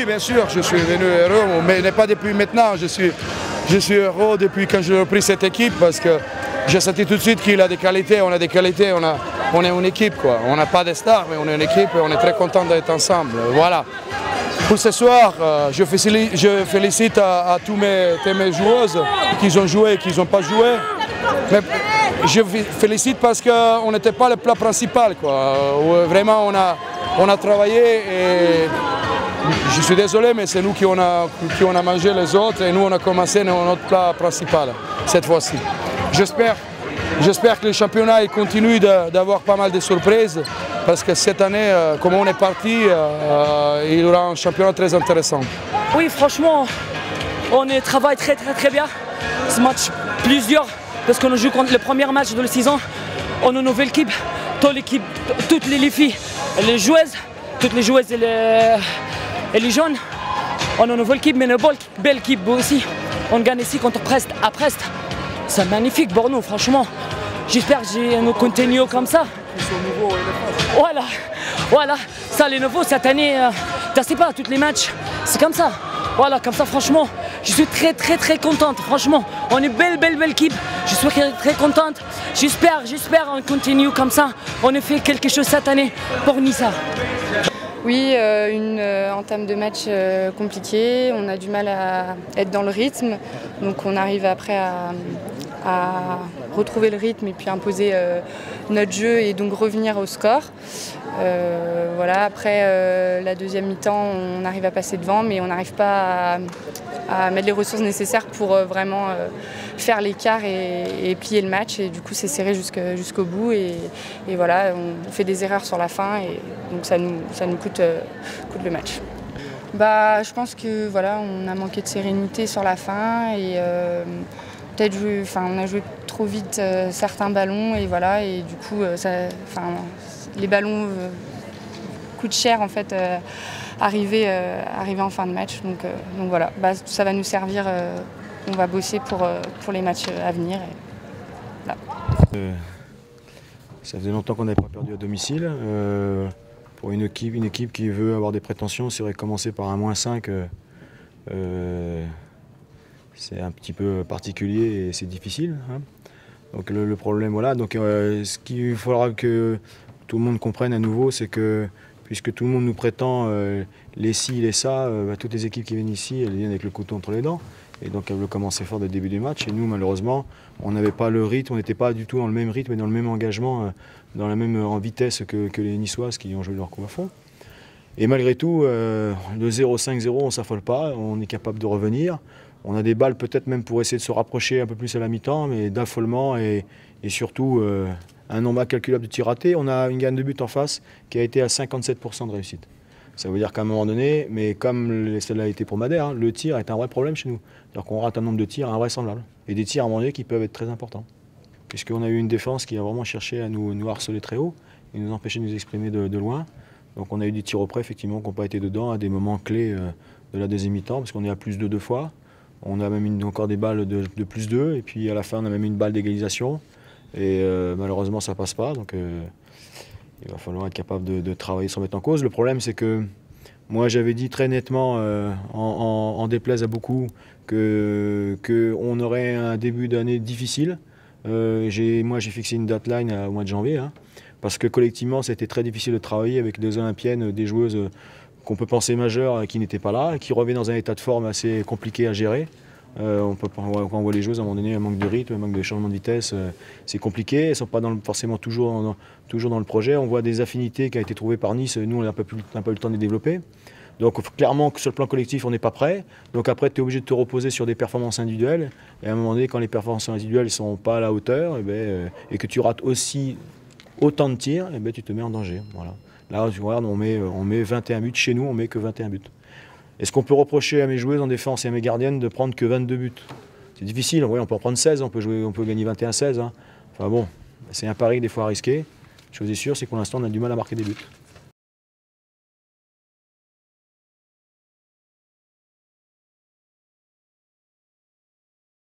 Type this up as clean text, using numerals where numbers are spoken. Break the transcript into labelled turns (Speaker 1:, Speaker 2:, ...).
Speaker 1: Oui, bien sûr, je suis venu heureux, mais pas depuis maintenant. Je suis heureux depuis quand j'ai repris cette équipe parce que j'ai senti tout de suite qu'il a des qualités, on a des qualités, on est une équipe, quoi. On n'a pas de stars, mais on est une équipe et on est très content d'être ensemble. Voilà. Pour ce soir, je félicite à tous mes joueuses qui ont joué et qui n'ont pas joué. Mais je félicite parce qu'on n'était pas le plat principal, quoi. Vraiment, on a travaillé et je suis désolé, mais c'est nous qui on a mangé les autres et nous on a commencé notre plat principal cette fois-ci. J'espère que le championnat il continue d'avoir pas mal de surprises parce que cette année, comme on est parti, il y aura un championnat très intéressant.
Speaker 2: Oui, franchement, on travaille très bien. Ce match plus dur parce qu'on joue contre le premier match de la saison. On a une nouvelle équipe, toutes les filles, les joueuses, et les jeunes. On a une nouvelle équipe, mais une belle équipe aussi. On gagne ici contre Brest à Brest. C'est magnifique pour nous, franchement. J'espère que nous continuons comme ça. Voilà, ça les nouveaux cette année, tu sais pas, tous les matchs, c'est comme ça. Voilà, comme ça, franchement, je suis très contente, franchement. On est belle équipe, je suis très contente. J'espère on continue comme ça. On a fait quelque chose cette année pour Nissa.
Speaker 3: Oui, une entame de match compliquée, on a du mal à être dans le rythme, donc on arrive après à retrouver le rythme et puis imposer notre jeu et donc revenir au score. Voilà, après la deuxième mi-temps, on arrive à passer devant, mais on n'arrive pas à mettre les ressources nécessaires pour vraiment faire l'écart et plier le match. Et du coup, c'est serré jusqu'au bout. Et voilà, on fait des erreurs sur la fin et donc ça nous coûte le match. Bah, je pense que voilà, on a manqué de sérénité sur la fin et peut-être on a joué trop vite certains ballons et voilà, et du coup les ballons coûtent cher en fait arriver en fin de match, donc voilà, bah, ça va nous servir, on va bosser pour les matchs à venir et, voilà.
Speaker 4: Ça faisait longtemps qu'on n'avait pas perdu à domicile. Pour une équipe qui veut avoir des prétentions, c'est vrai que commencer par un -5, c'est un petit peu particulier et c'est difficile, hein. Donc le problème, voilà. Donc ce qu'il faudra que tout le monde comprenne à nouveau, c'est que puisque tout le monde nous prétend les ci, les ça, toutes les équipes qui viennent ici, elles viennent avec le couteau entre les dents. Et donc elles veulent commencer fort dès le début du match. Et nous, malheureusement, on n'avait pas le rythme, on n'était pas du tout dans le même rythme et dans le même engagement, dans la même en vitesse que les Niçoises qui ont joué leur coup à fond. Et malgré tout, de 0-5-0, on ne s'affole pas, on est capable de revenir. On a des balles peut-être même pour essayer de se rapprocher un peu plus à la mi-temps, mais d'affolement et surtout un nombre incalculable de tirs ratés. On a une gagne de but en face qui a été à 57% de réussite. Ça veut dire qu'à un moment donné, mais comme cela a été pour Madère, hein, le tir est un vrai problème chez nous. C'est-à-dire qu'on rate un nombre de tirs invraisemblable. Et des tirs à un moment donné qui peuvent être très importants. Puisqu'on a eu une défense qui a vraiment cherché à nous harceler très haut et nous empêcher de nous exprimer de loin. Donc on a eu des tirs au près effectivement qui n'ont pas été dedans à des moments clés de la deuxième mi-temps, parce qu'on est à +2 deux fois. On a même encore des balles de +2 et puis à la fin on a même une balle d'égalisation. Et malheureusement ça passe pas. Donc il va falloir être capable de travailler sans mettre en cause. Le problème, c'est que moi, j'avais dit très nettement, en déplaise à beaucoup, qu'on aurait un début d'année difficile. Moi, j'ai fixé une deadline au mois de janvier, hein, parce que collectivement, c'était très difficile de travailler avec des Olympiennes, des joueuses qu'on peut penser majeures qui n'étaient pas là, qui revenaient dans un état de forme assez compliqué à gérer. Quand on voit les joueuses, à un moment donné, un manque de rythme, un manque de changement de vitesse, c'est compliqué. Elles ne sont pas forcément toujours dans le projet. On voit des affinités qui ont été trouvées par Nice. Nous, on n'a pas eu le temps de les développer. Donc clairement, sur le plan collectif, on n'est pas prêt. Donc après, tu es obligé de te reposer sur des performances individuelles. Et à un moment donné, quand les performances individuelles ne sont pas à la hauteur, et que tu rates aussi autant de tirs, tu te mets en danger. Voilà. Là, tu regardes, on met 21 buts. Chez nous, on met que 21 buts. Est-ce qu'on peut reprocher à mes joueuses en défense et à mes gardiennes de prendre que 22 buts? C'est difficile, on peut en prendre 16, on peut gagner 21-16. Hein. Enfin bon, c'est un pari des fois risqué. Chose est sûre, c'est que pour l'instant, on a du mal à marquer des buts.